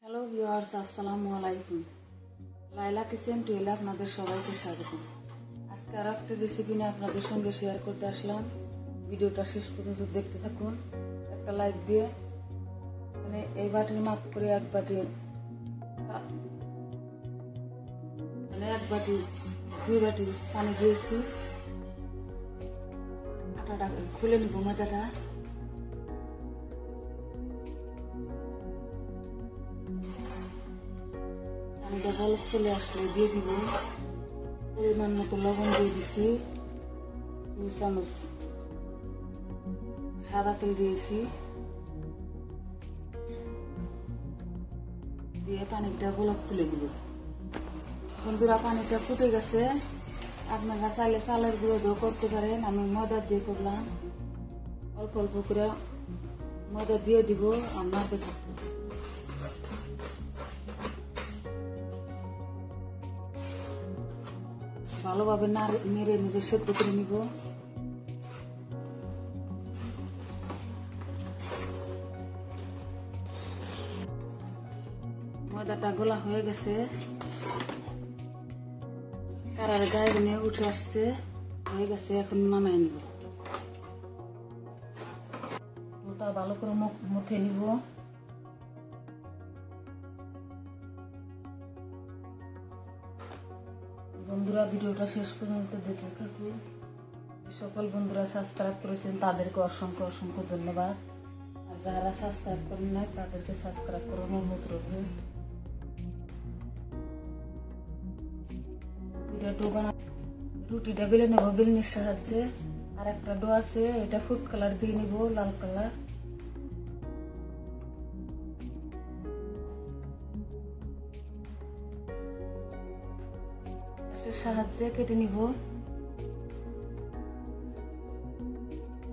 Hello viewers, আসসালামু আলাইকুম। লাইলা kitchen টুয়েলে আপনাদের সবাইকে স্বাগত। আজকে আর একটা রেসিপি নিয়ে আপনাদের সঙ্গে শেয়ার করতে আসলাম। ভিডিওটা শেষ পর্যন্ত দেখতে থাকুন, একটা লাইক দিয়ে। মানে এই বাটির মাপ করে এক বাটি দুই বাটি পানি দিয়েছি। আটাটা খুলে নিব, ময়দাটা। পানিটা বলক চলে আসলে দিয়ে দিব পরিমাণ মতো লবণ দিয়ে দিছি, 2 চামচ সাদা তেল দিয়েছি, দিয়ে পানিটা বলক তুলে দিব। বন্ধুরা, পানিটা ফুটে গেছে। আপনারা চাইলে চালের গুঁড়ো দিয়েও করতে পারেন, আমি ময়দা দিয়ে করলাম। অল্প অল্প করে ময়দা দিয়ে দিব আর নাড়তে থাকবো। ভালোভাবে নেড়ে নেড়ে সেদ্ধ করে নিব। ময়দাটা গোলা হয়ে গেছে, কারার গায়ে নিয়ে উঠে আসছে, হয়ে গেছে। এখন নামাই নিব। ওটা ভালো করে মুথে নিব। বন্ধুরা, ভিডিওটা শেষ পর্যন্ত দেখে থাকুন। সকল বন্ধুরা সাবস্ক্রাইব করেছেন তাদেরকে অসংখ্য অসংখ্য ধন্যবাদ। আর যারা সাবস্ক্রাইব করেন নাই তাদেরকে সাবস্ক্রাইব করার অনুরোধ রইল। রুটিটা বেলে নেব বেলনির সাহায্যে। আর একটা ডো আছে, এটা ফুড কালার দিয়ে নিব, লাল কালার। সাহায্যে কেটে নিব,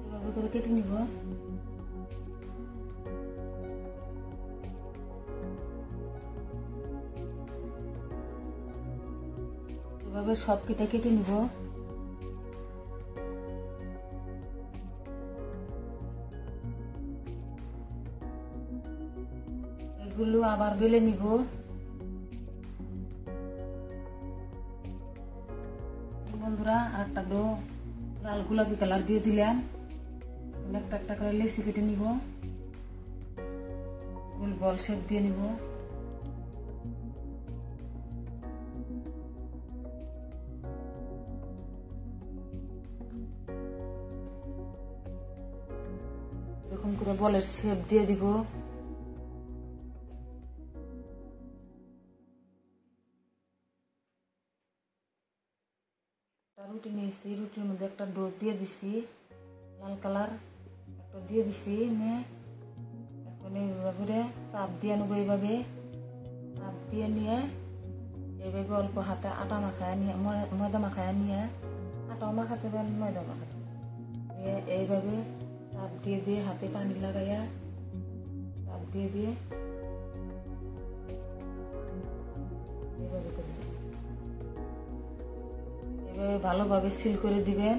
এভাবে করে কেটে নিব। এভাবে সব কেটে নিব। এগুলো আবার বেলে নিব। বন্ধুরা, আরেকটা ডো লাল গোলাপি কালার দিয়ে দিলাম। একটা একটা করে লেচি কেটে নিব, গোল বল শেপ দিয়ে নিব। এরকম করে বলের শেপ দিয়ে দিব। রুটি নিয়েছি, রুটির মধ্যে একটা ডো দিয়ে দিছি, লাল কালার একটা দিয়ে দিছি। এখন এইভাবে চাপ দিয়ে নেবো। এইভাবে চাপ দিয়ে নিয়ে এইভাবে অল্প হাতে আটা মাখায় নিয়ে, ময়দা মাখায় নিয়ে, আটাও মাখাতে পারেন ময়দা মাখাতে নিয়ে, এইভাবে চাপ দিয়ে দিয়ে হাতে পানি লাগাইয়া চাপ দিয়ে দিয়ে এইভাবে করে ভালোভাবে সিল করে দিবেন,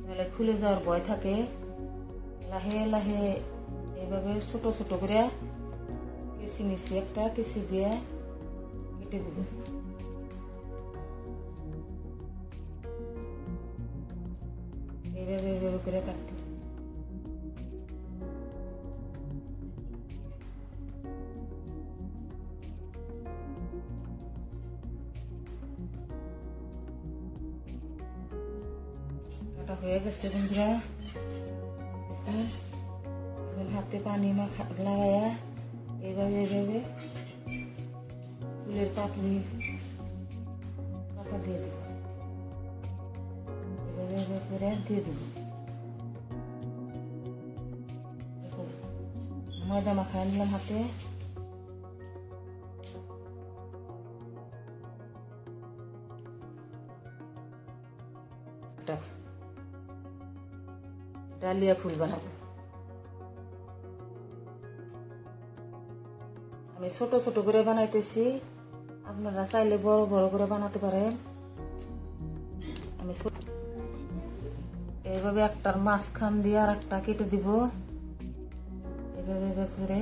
নাহলে খুলে যাওয়ার ভয় থাকে। লাহে লাহে এইভাবে ছোট ছোট করে কেচি নিচ্ছি, একটা কেচি দিয়ে কেটে দিবেন। এইভাবে এইভাবে করে কাটতে। হয়ে গেছে বন্ধুরা। হাতে পানি লাগাইয়া এইভাবে এইভাবে ফুলের পাপড়ি পাতা দিয়ে দেব, এইভাবে এইভাবে করে দিয়ে দেব। ময়দা মাখায় নিলাম হাতে। ডালিয়া ফুল বানাবো। আমি ছোট ছোট করে বানাইতেছি, আপনারা চাইলে বড় বড় করে বানাতে পারেন। আমি এইভাবে একটার মাঝখান দিয়ে আর একটা কেটে দিব। এইভাবে করে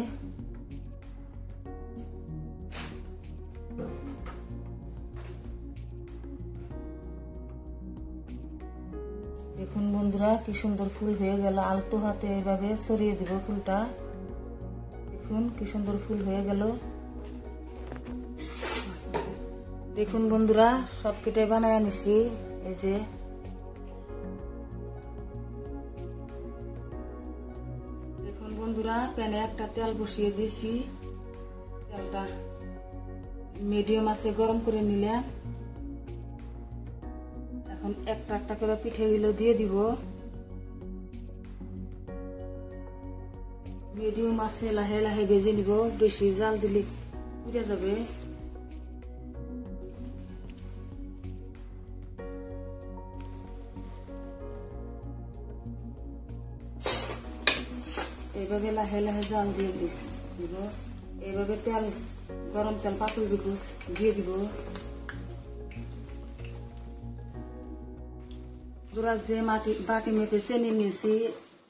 দেখুন বন্ধুরা কি সুন্দর ফুল হয়ে গেল। আলতো হাতে এইভাবে ছড়িয়ে দিব ফুলটা। দেখুন কি সুন্দর ফুল হয়ে গেল। দেখুন বন্ধুরা সব পিঠে বানায় নিছি। এই যে দেখুন বন্ধুরা প্যানে একটা তেল বসিয়ে দিয়েছি। তেলটা মিডিয়াম আছে গরম করে নিলাম। এখন একটা একটা করে পিঠেগুলো দিয়ে দিব। মিডিয়াম আছে লাহে লাহে ভেজে নিব, বেশি জাল দিলে পুড়ে যাবে। এইভাবে লাহে লাহে জাল দিয়ে দিব। এইভাবে তেল গরম তেল পাতল দিয়ে দিব। যে বাটি মেপে চেনি নিয়েছি,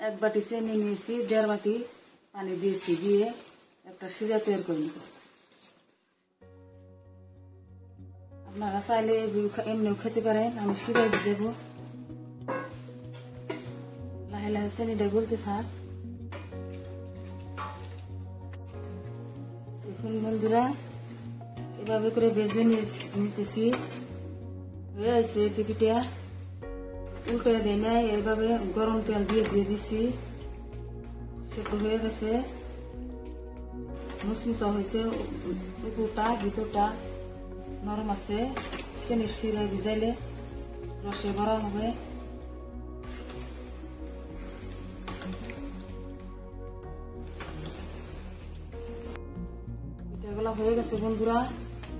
1 বাটি চেনি নিয়েছি, 1.5 বাটি পানি দিয়েছি, দিয়ে একটা সিরা তৈরি করে নিব। আপনারা চাইলে এমনিও খেতে পারেন। আমি সিরাই দিয়ে দেবো। লাহে লাহে চেনিটা গলতে থাক। দেখুন বন্ধুরা এভাবে করে ভেজে নিতেছি। হয়ে আছে পিঠা। উল্টে দেয় নাই, এইভাবে গরম তেল দিয়ে দিছি। সেদ্ধ হয়ে গেছে, মুচমুচা হয়েছে। উপরটা ভিতরটা নরম আছে। চেনির শিরায় ভিজাইলে রসে ভরা হবে। পিঠাগুলো হয়ে গেছে বন্ধুরা।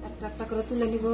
একটা একটা করে তুলে নিব।